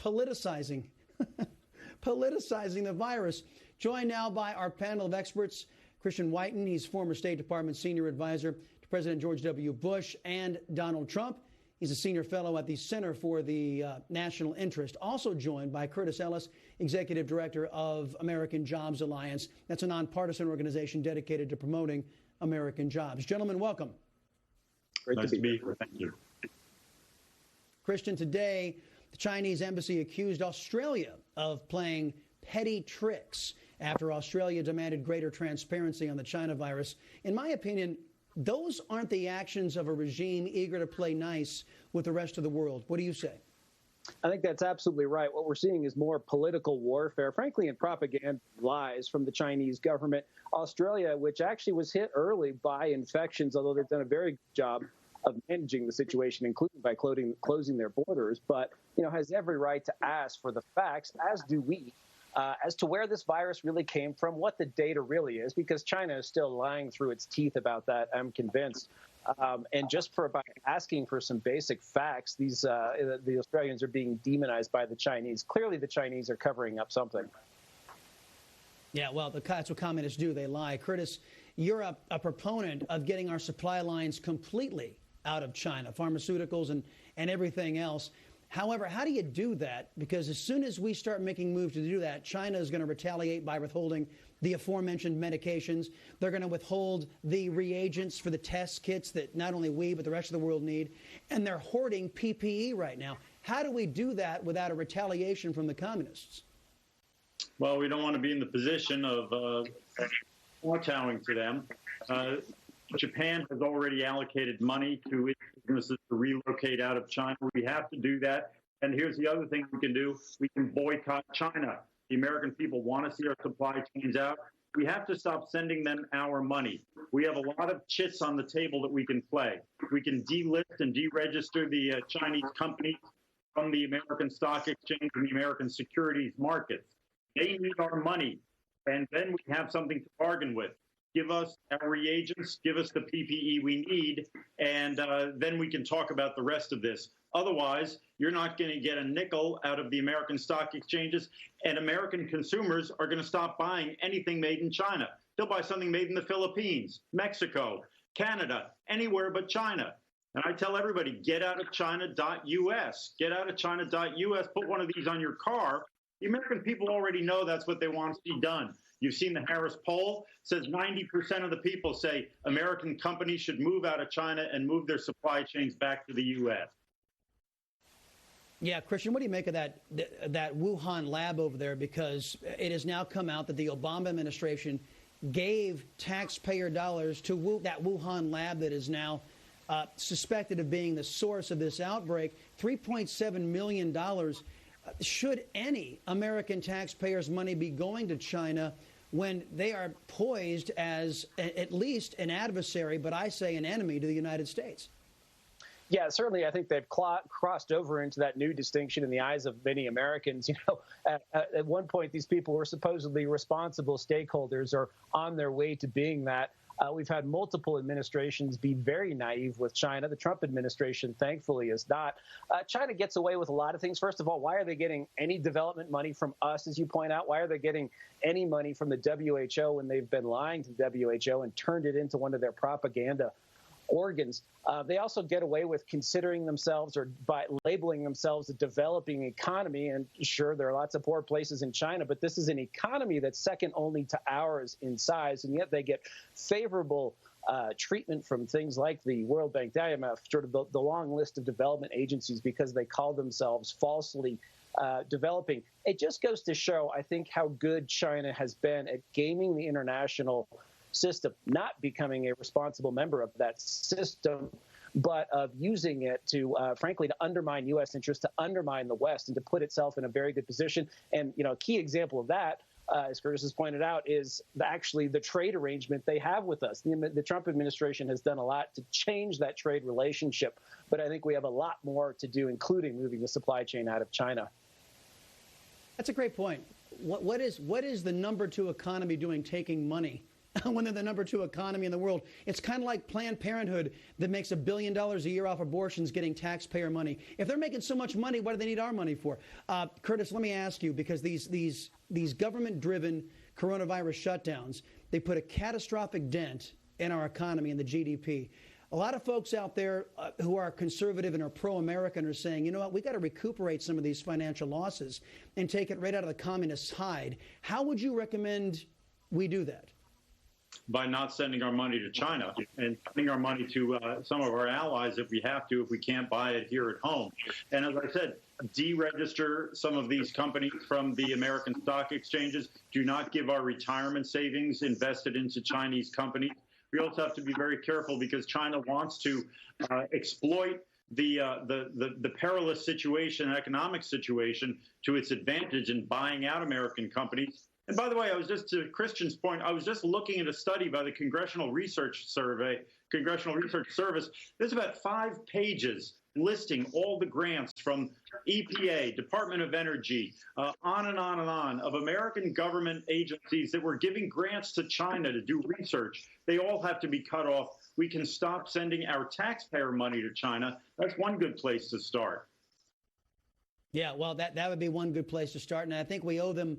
politicizing, politicizing the virus. Joined now by our panel of experts, Christian Whiten. He's former State Department senior advisor to President George W. Bush and Donald Trump. He's a senior fellow at the Center for the National Interest. Also joined by Curtis Ellis, executive director of American Jobs Alliance. That's a nonpartisan organization dedicated to promoting American jobs. Gentlemen, welcome. Great to be here. Thank you. Christian, today, the Chinese embassy accused Australia of playing petty tricks after Australia demanded greater transparency on the China virus. In my opinion, those aren't the actions of a regime eager to play nice with the rest of the world. What do you say? I think that's absolutely right. What we're seeing is more political warfare, frankly, and propaganda lies from the Chinese government. Australia, which actually was hit early by infections, although they've done a very good job of managing the situation, including by closing their borders, but has every right to ask for the facts, as do we, as to where this virus really came from, what the data really is, because China is still lying through its teeth about that, I'm convinced. And just by asking for some basic facts, the Australians are being demonized by the Chinese. Clearly, the Chinese are covering up something. Yeah, well, that's what communists do. They lie. Curtis, you're a proponent of getting our supply lines completely out of China, pharmaceuticals and everything else. However, how do you do that? Because as soon as we start making moves to do that, China is going to retaliate by withholding the aforementioned medications. They're going to withhold the reagents for the test kits that not only we, but the rest of the world need. And they're hoarding PPE right now. How do we do that without a retaliation from the communists? Well, we don't want to be in the position of kowtowing to them. Japan has already allocated money to its businesses to relocate out of China. We have to do that. And here's the other thing we can do. We can boycott China. The American people want to see our supply chains out. We have to stop sending them our money. We have a lot of chits on the table that we can play. We can delist and deregister the Chinese companies from the American Stock Exchange and the American securities markets. They need our money. And then we have something to bargain with. Give us our reagents, give us the PPE we need, and then we can talk about the rest of this. Otherwise, you're not going to get a nickel out of the American stock exchanges, and American consumers are going to stop buying anything made in China. They'll buy something made in the Philippines, Mexico, Canada, anywhere but China. And I tell everybody, get out of China.us. Get out of China.us. Put one of these on your car. The American people already know that's what they want to see done. You've seen the Harris poll, says 90% of the people say American companies should move out of China and move their supply chains back to the U.S. Yeah, Christian, what do you make of that Wuhan Lab over there? Because it has now come out that the Obama administration gave taxpayer dollars to that Wuhan Lab that is now suspected of being the source of this outbreak, $3.7 million. Should any American taxpayers' money be going to China when they are poised as at least an adversary, but I say an enemy to the United States? Yeah, certainly. I think they've crossed over into that new distinction in the eyes of many Americans. At one point, these people were supposedly responsible stakeholders or on their way to being that. We've had multiple administrations be very naive with China. The Trump administration, thankfully, is not. China gets away with a lot of things. First of all, why are they getting any development money from us, as you point out? Why are they getting any money from the WHO when they've been lying to the WHO and turned it into one of their propaganda organs? They also get away with considering themselves or by labeling themselves a developing economy. And sure, there are lots of poor places in China, but this is an economy that's second only to ours in size. And yet they get favorable treatment from things like the World Bank, the IMF, sort of the long list of development agencies because they call themselves falsely developing. It just goes to show, I think, how good China has been at gaming the international system, not becoming a responsible member of that system, but of using it to, frankly, to undermine U.S. interests, to undermine the West, and to put itself in a very good position. And, a key example of that, as Curtis has pointed out, is actually the trade arrangement they have with us. The Trump administration has done a lot to change that trade relationship, but I think we have a lot more to do, including moving the supply chain out of China. That's a great point. What is the number two economy doing taking money when they're the #2 economy in the world. It's kind of like Planned Parenthood that makes $1 billion a year off abortions getting taxpayer money. If they're making so much money, what do they need our money for? Curtis, let me ask you, because these government-driven coronavirus shutdowns, they put a catastrophic dent in our economy and the GDP. A lot of folks out there who are conservative and are pro-American are saying, you know what, we got to recuperate some of these financial losses and take it right out of the communists' hide. How would you recommend we do that? By not sending our money to China and sending our money to some of our allies if we have to, if we can't buy it here at home. And as I said, deregister some of these companies from the American stock exchanges. Do not give our retirement savings invested into Chinese companies. We also have to be very careful because China wants to exploit the perilous situation, economic situation, to its advantage in buying out American companies. And by the way, I was just, to Christian's point, I was just looking at a study by the Congressional Research Service. There's about 5 pages listing all the grants from EPA, Department of Energy, on and on and on, of American government agencies that were giving grants to China to do research. They all have to be cut off. We can stop sending our taxpayer money to China. That's one good place to start. Yeah, well, that would be one good place to start. And I think we owe them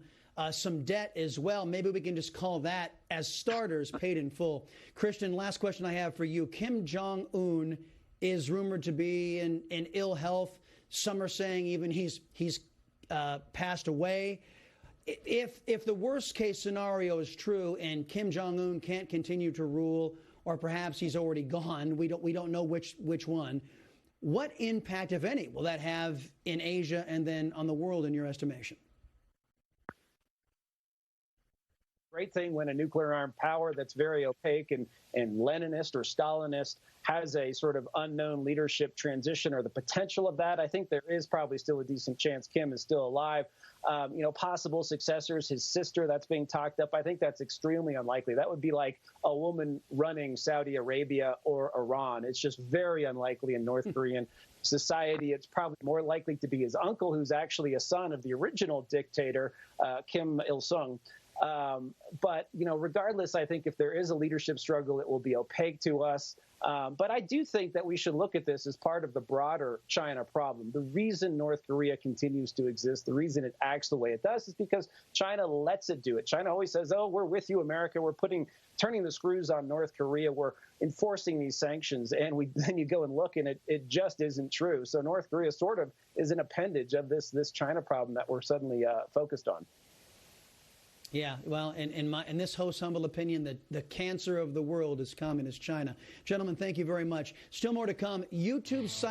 some debt as well. Maybe we can just call that, as starters, paid in full. Christian, last question I have for you. Kim Jong-un is rumored to be in ill health. Some are saying even he's passed away. If the worst case scenario is true and Kim Jong-un can't continue to rule, or perhaps he's already gone, we don't know which one, what impact, if any, will that have in Asia and then on the world in your estimation? Great thing when a nuclear armed power that's very opaque and Leninist or Stalinist has a sort of unknown leadership transition, or the potential of that. I think there is probably still a decent chance Kim is still alive. Possible successors, his sister, that's being talked up. I think that's extremely unlikely. That would be like a woman running Saudi Arabia or Iran. It's just very unlikely in North Korean society. It's probably more likely to be his uncle, who's actually a son of the original dictator, Kim Il-sung. But regardless, I think if there is a leadership struggle, it will be opaque to us. But I do think that we should look at this as part of the broader China problem. The reason North Korea continues to exist, the reason it acts the way it does, is because China lets it do it. China always says, oh, we're with you, America. We're turning the screws on North Korea. We're enforcing these sanctions. And then you go and look, and it just isn't true. So North Korea sort of is an appendage of this China problem that we're suddenly focused on. Yeah, well, in this host's humble opinion, the cancer of the world is communist China. Gentlemen, thank you very much. Still more to come. YouTube site.